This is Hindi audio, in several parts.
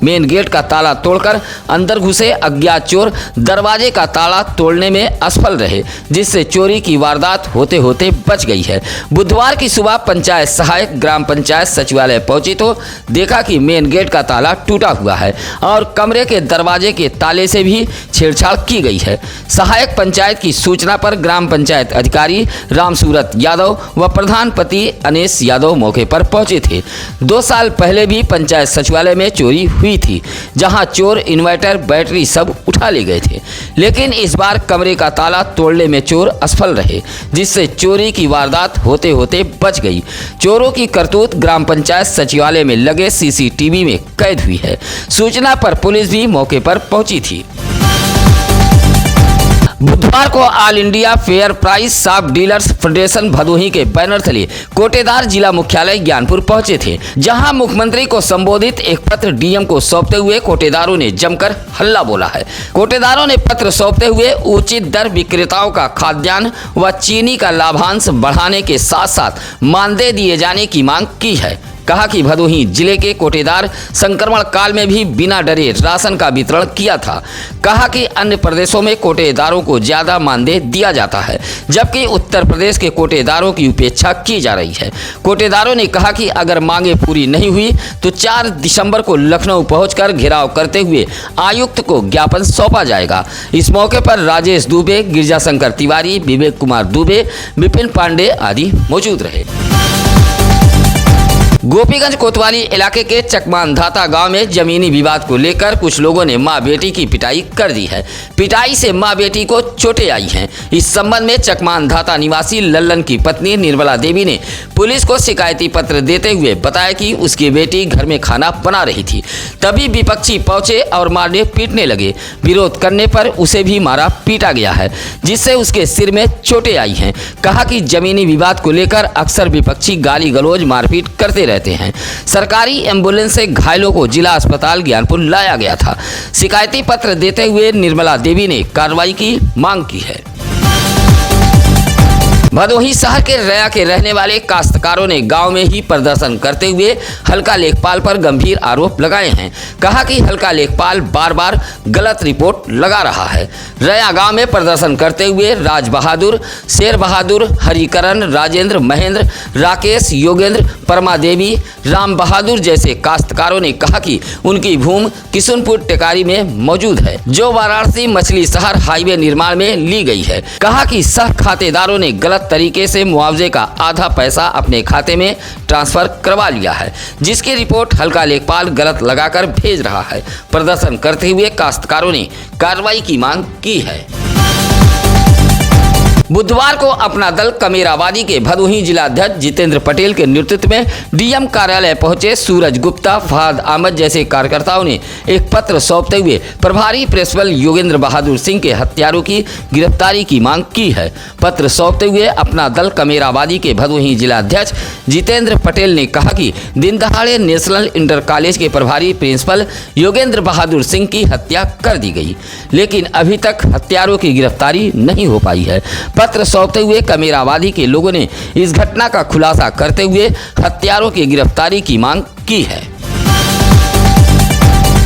मेन गेट का ताला तोड़कर अंदर घुसे अज्ञात चोर दरवाजे का ताला तोड़ने में असफल रहे, जिससे चोरी की वारदात होते होते बच गई है। बुधवार की सुबह पंचायत सहायक ग्राम पंचायत सचिवालय पहुंची तो देखा कि मेन गेट का ताला टूटा हुआ है और कमरे के दरवाजे के ताले से भी छेड़छाड़ की गई है। सहायक पंचायत की सूचना पर ग्राम पंचायत अधिकारी रामसूरत यादव व प्रधान पति अनेश यादव मौके पर पहुंचे थे। 2 साल पहले भी पंचायत सचिवालय में चोरी हुई थी, जहां चोर इन्वर्टर बैटरी सब उठा ले गए थे, लेकिन इस बार कमरे का ताला तोड़ने में चोर असफल रहे, जिससे चोरी की वारदात होते होते बच गई। चोरों की करतूत ग्राम पंचायत सचिवालय में लगे सीसीटीवी में कैद हुई है। सूचना पर पुलिस भी मौके पर पहुंची थी। बुधवार को all India fair price shop dealers federation Bhadohi के बैनर तले कोटेदार जिला मुख्यालय ज्ञानपुर पहुंचे थे, जहां मुख्यमंत्री को संबोधित एक पत्र डीएम को सौंपते हुए कोटेदारों ने जमकर हल्ला बोला है। कोटेदारों ने पत्र सौंपते हुए उचित दर विक्रेताओं का खाद्यान्न व चीनी का लाभांश बढ़ाने के साथ साथ मानदेय दिए जाने की मांग की है। कहा कि भदोही जिले के कोटेदार संक्रमण काल में भी बिना डरे राशन का वितरण किया था। कहा कि अन्य प्रदेशों में कोटेदारों को ज्यादा मानदेय दिया जाता है, जबकि उत्तर प्रदेश के कोटेदारों की उपेक्षा की जा रही है। कोटेदारों ने कहा कि अगर मांगे पूरी नहीं हुई तो 4 दिसंबर को लखनऊ पहुंचकर घेराव करते हुए आयुक्त को ज्ञापन सौंपा जाएगा। इस मौके पर राजेश दुबे, गिरजाशंकर तिवारी, विवेक कुमार दुबे, विपिन पांडे आदि मौजूद रहे। गोपीगंज कोतवाली इलाके के चकमानधाता गांव में जमीनी विवाद को लेकर कुछ लोगों ने मां बेटी की पिटाई कर दी है। पिटाई से मां बेटी को चोटें आई हैं। इस संबंध में चकमानधाता निवासी लल्लन की पत्नी निर्मला देवी ने पुलिस को शिकायती पत्र देते हुए बताया कि उसकी बेटी घर में खाना बना रही थी, तभी विपक्षी पहुंचे और मारने पीटने लगे। विरोध करने पर उसे भी मारा पीटा गया है, जिससे उसके सिर में चोटें आई हैं। कहा कि जमीनी विवाद को लेकर अक्सर विपक्षी गाली गलौज मारपीट करते रहते हैं। सरकारी एम्बुलेंस से घायलों को जिला अस्पताल ज्ञानपुर लाया गया था। शिकायती पत्र देते हुए निर्मला देवी ने कार्रवाई की मांग की है। भदोही शहर के रया के रहने वाले काश्तकारों ने गांव में ही प्रदर्शन करते हुए हल्का लेखपाल पर गंभीर आरोप लगाए हैं। कहा कि हल्का लेखपाल बार बार गलत रिपोर्ट लगा रहा है। रया गांव में प्रदर्शन करते हुए राज बहादुर, शेर बहादुर, हरिकरण, राजेंद्र, महेंद्र, राकेश, योगेंद्र, परमा देवी, राम बहादुर जैसे काश्तकारों ने कहा कि उनकी भूमि किशुनपुर टेकारी में मौजूद है, जो वाराणसी मछली शहर हाईवे निर्माण में ली गई है। कहा कि सह खातेदारों ने गलत तरीके से मुआवजे का आधा पैसा अपने खाते में ट्रांसफर करवा लिया है, जिसकी रिपोर्ट हल्का लेखपाल गलत लगाकर भेज रहा है। प्रदर्शन करते हुए काश्तकारों ने कार्रवाई की मांग की है। बुधवार को अपना दल कमेरावादी के भदोही जिलाध्यक्ष जितेंद्र पटेल के नेतृत्व में डीएम कार्यालय पहुंचे सूरज गुप्ता, फहद अहमद जैसे कार्यकर्ताओं ने एक पत्र सौंपते हुए प्रभारी प्रिंसिपल योगेंद्र बहादुर सिंह के हत्यारों की गिरफ्तारी की मांग की है। पत्र सौंपते हुए अपना दल कमेरावादी के भदोही जिलाध्यक्ष जितेंद्र पटेल ने कहा कि दिन दहाड़े नेशनल इंटर कॉलेज के प्रभारी प्रिंसिपल योगेंद्र बहादुर सिंह की हत्या कर दी गई, लेकिन अभी तक हत्यारों की गिरफ्तारी नहीं हो पाई है। पत्र सौंपते हुए कमेरावादी के लोगों ने इस घटना का खुलासा करते हुए हत्यारों की गिरफ्तारी की मांग की है।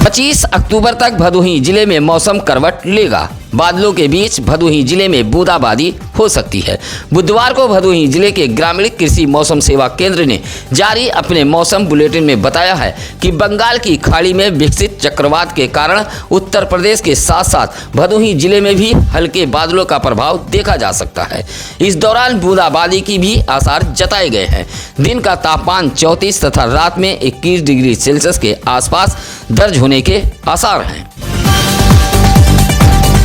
25 अक्टूबर तक भदोही जिले में मौसम करवट लेगा। बादलों के बीच भदोही जिले में बूंदाबांदी हो सकती है। बुधवार को भदोही जिले के ग्रामीण कृषि मौसम सेवा केंद्र ने जारी अपने मौसम बुलेटिन में बताया है कि बंगाल की खाड़ी में विकसित चक्रवात के कारण उत्तर प्रदेश के साथ साथ भदोही जिले में भी हल्के बादलों का प्रभाव देखा जा सकता है। इस दौरान बूंदाबांदी की भी आसार जताए गए हैं। दिन का तापमान 34 तथा रात में 21 डिग्री सेल्सियस के आसपास दर्ज होने के आसार हैं।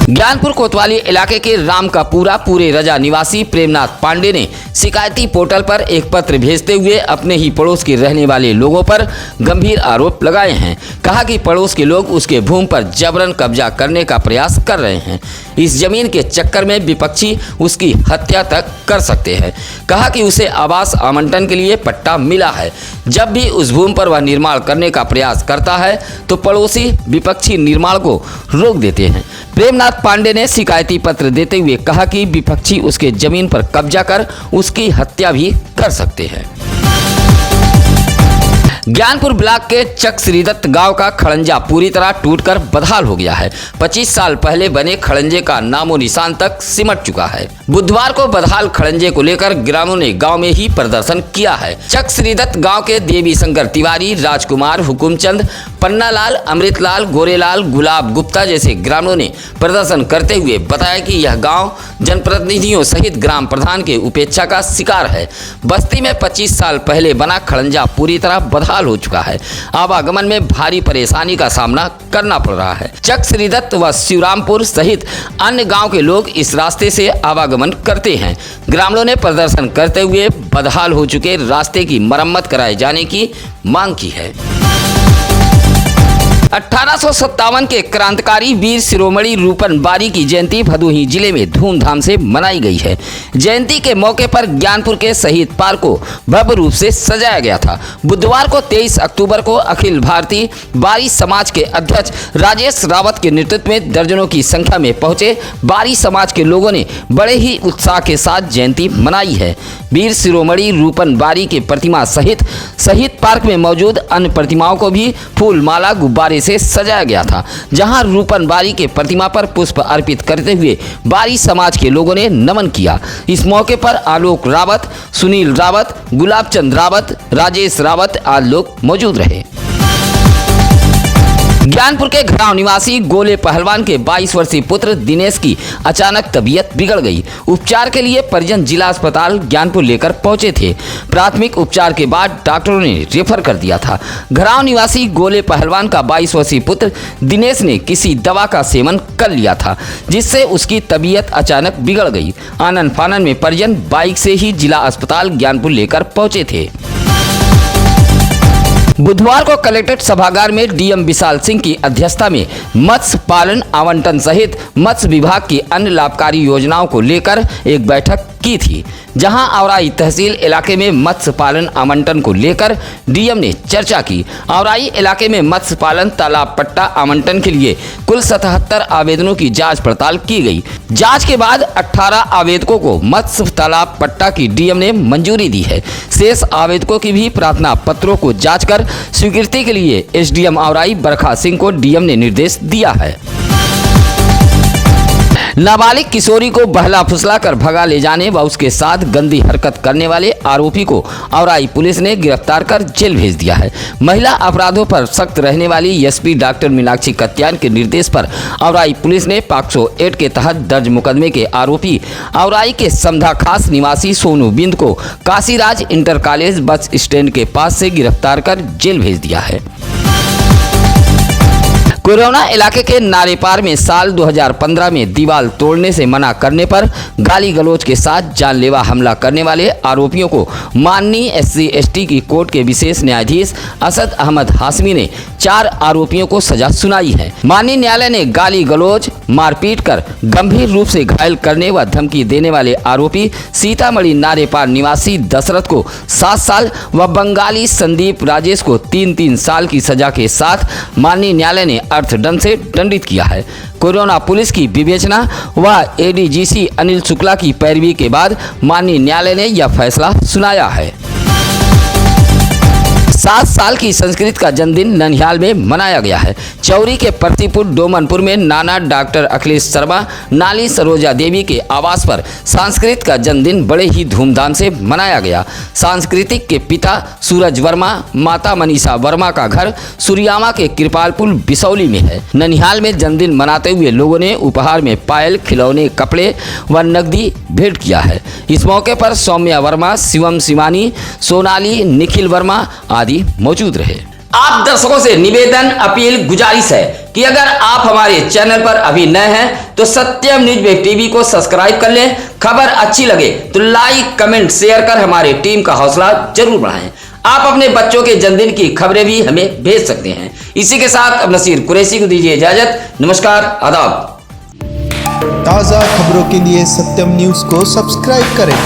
ज्ञानपुर कोतवाली इलाके के राम का पूरे रजा निवासी प्रेमनाथ पांडे ने शिकायती पोर्टल पर एक पत्र भेजते हुए अपने ही पड़ोस के रहने वाले लोगों पर गंभीर आरोप लगाए हैं। कहा कि पड़ोस के लोग उसके भूमि पर जबरन कब्जा करने का प्रयास कर रहे हैं। इस जमीन के चक्कर में विपक्षी उसकी हत्या तक कर सकते हैं। कहा कि उसे आवास आवंटन के लिए पट्टा मिला है। जब भी उस भूमि पर वह निर्माण करने का प्रयास करता है तो पड़ोसी विपक्षी निर्माण को रोक देते हैं। प्रेमनाथ पांडे ने शिकायती पत्र देते हुए कहा कि विपक्षी उसके जमीन पर कब्जा कर उसकी हत्या भी कर सकते हैं। ज्ञानपुर ब्लॉक के चक श्रीदत्त गांव का खड़ंजा पूरी तरह टूटकर बदहाल हो गया है। 25 साल पहले बने खड़ंजे का नामो निशान तक सिमट चुका है। बुधवार को बदहाल खड़ंजे को लेकर ग्रामीणों ने गांव में ही प्रदर्शन किया है। चक श्रीदत्त गांव के देवी शंकर तिवारी, राजकुमार, हुकुमचंद, पन्नालाल, अमृतलाल, गोरेलाल, गुलाब गुप्ता जैसे ग्रामीणों ने प्रदर्शन करते हुए बताया कि यह गांव जनप्रतिनिधियों सहित ग्राम प्रधान के उपेक्षा का शिकार है। बस्ती में 25 साल पहले बना खड़ंजा पूरी तरह बदहाल हो चुका है। आवागमन में भारी परेशानी का सामना करना पड़ रहा है। चक श्रीदत्त व शिवरामपुर सहित अन्य गांव के लोग इस रास्ते से आवागमन करते हैं। ग्रामीणों ने प्रदर्शन करते हुए बदहाल हो चुके रास्ते की मरम्मत कराए जाने की मांग की है। 1857 के क्रांतिकारी वीर शिरोमणि रूपन बारी की जयंती भदोही जिले में धूमधाम से मनाई गई है। जयंती के मौके पर ज्ञानपुर के शहीद पार्क को भव्य रूप से सजाया गया था। बुधवार को 23 अक्टूबर को अखिल भारतीय बारी समाज के अध्यक्ष राजेश रावत के नेतृत्व में दर्जनों की संख्या में पहुंचे बारी समाज के लोगों ने बड़े ही उत्साह के साथ जयंती मनाई है। वीर शिरोमणि रूपन बारी के प्रतिमा सहित शहीद पार्क में मौजूद अन्य प्रतिमाओं को भी फूल माला गुब्बारे से सजाया गया था, जहां रूपन बारी के प्रतिमा पर पुष्प अर्पित करते हुए बारी समाज के लोगों ने नमन किया। इस मौके पर आलोक रावत, सुनील रावत, गुलाबचंद रावत, राजेश रावत आदि लोग मौजूद रहे। ज्ञानपुर के घराव निवासी गोले पहलवान के 22 वर्षीय पुत्र दिनेश की अचानक तबीयत बिगड़ गई। उपचार के लिए परिजन जिला अस्पताल ज्ञानपुर लेकर पहुंचे थे। प्राथमिक उपचार के बाद डॉक्टरों ने रेफर कर दिया था। घराव निवासी गोले पहलवान का 22 वर्षीय पुत्र दिनेश ने किसी दवा का सेवन कर लिया था, जिससे उसकी तबीयत अचानक बिगड़ गई। आनन फानन में परिजन बाइक से ही जिला अस्पताल ज्ञानपुर लेकर पहुंचे थे। बुधवार को कलेक्ट्रेट सभागार में डीएम विशाल सिंह की अध्यक्षता में मत्स्य पालन आवंटन सहित मत्स्य विभाग की अन्य लाभकारी योजनाओं को लेकर एक बैठक की थी, जहां औराई तहसील इलाके में मत्स्य पालन आवंटन को लेकर डीएम ने चर्चा की। औराई इलाके में मत्स्य पालन तालाब पट्टा आवंटन के लिए कुल 77 आवेदनों की जांच पड़ताल की गई। जांच के बाद 18 आवेदकों को मत्स्य तालाब पट्टा की डीएम ने मंजूरी दी है। शेष आवेदकों की भी प्रार्थना पत्रों को जांच कर स्वीकृति के लिए एसडीएम औराई बरखा सिंह को डीएम ने निर्देश दिया है। नाबालिग किशोरी को बहला फुसला कर भगा ले जाने व उसके साथ गंदी हरकत करने वाले आरोपी को औराई पुलिस ने गिरफ्तार कर जेल भेज दिया है। महिला अपराधों पर सख्त रहने वाली एसपी डॉक्टर मीनाक्षी कत्यान के निर्देश पर औराई पुलिस ने पॉक्सो एक्ट के तहत दर्ज मुकदमे के आरोपी औराई के समधा खास निवासी सोनू बिंद को Kashiraj inter college bus stand के पास से गिरफ्तार कर जेल भेज दिया है। कोरोना इलाके के नारेपार में साल 2015 में दीवार तोड़ने से मना करने पर गाली गलौज के साथ जानलेवा हमला करने वाले आरोपियों को माननीय SC/ST की कोर्ट के विशेष न्यायाधीश असद अहमद हाशमी ने 4 आरोपियों को सजा सुनाई है। माननीय न्यायालय ने गाली गलौज, मारपीट कर गंभीर रूप से घायल करने व धमकी देने वाले आरोपी सीतामढ़ी नारेपार निवासी दशरथ को 7 साल व बंगाली संदीप राजेश को 3-3 साल की सजा के साथ माननीय न्यायालय ने अर्थदंड से दंडित किया है। कोरोना पुलिस की विवेचना व ADGC अनिल शुक्ला की पैरवी के बाद माननीय न्यायालय ने यह फैसला सुनाया है। 7 साल की संस्कृत का जन्मदिन ननिहाल में मनाया गया है। चौरी के प्रतिपुर डोमनपुर में नाना डॉक्टर अखिलेश शर्मा, नाली सरोजा देवी के आवास पर संस्कृत का जन्मदिन बड़े ही धूमधाम से मनाया गया। सांस्कृतिक के पिता सूरज वर्मा, माता मनीषा वर्मा का घर सूर्यामा के कृपालपुर बिसौली में है। ननिहाल में जन्मदिन मनाते हुए लोगों ने उपहार में पायल, खिलौने, कपड़े व नकदी भेंट किया है। इस मौके पर सौम्या वर्मा, शिवम शिवानी, सोनाली, निखिल वर्मा आदि मौजूद रहे। आप दर्शकों से निवेदन, अपील, गुजारिश है कि अगर आप हमारे चैनल पर अभी नए हैं तो सत्यम न्यूज वेब टीवी को सब्सक्राइब कर लें। खबर अच्छी लगे तो लाइक, कमेंट, शेयर कर हमारे टीम का हौसला जरूर बढ़ाएं। आप अपने बच्चों के जन्मदिन की खबरें भी हमें भेज सकते हैं। इसी के साथ अब नसीर कुरैशी को दीजिए इजाजत। नमस्कार, आदाब। ताज़ा खबरों के लिए सत्यम न्यूज को सब्सक्राइब करें।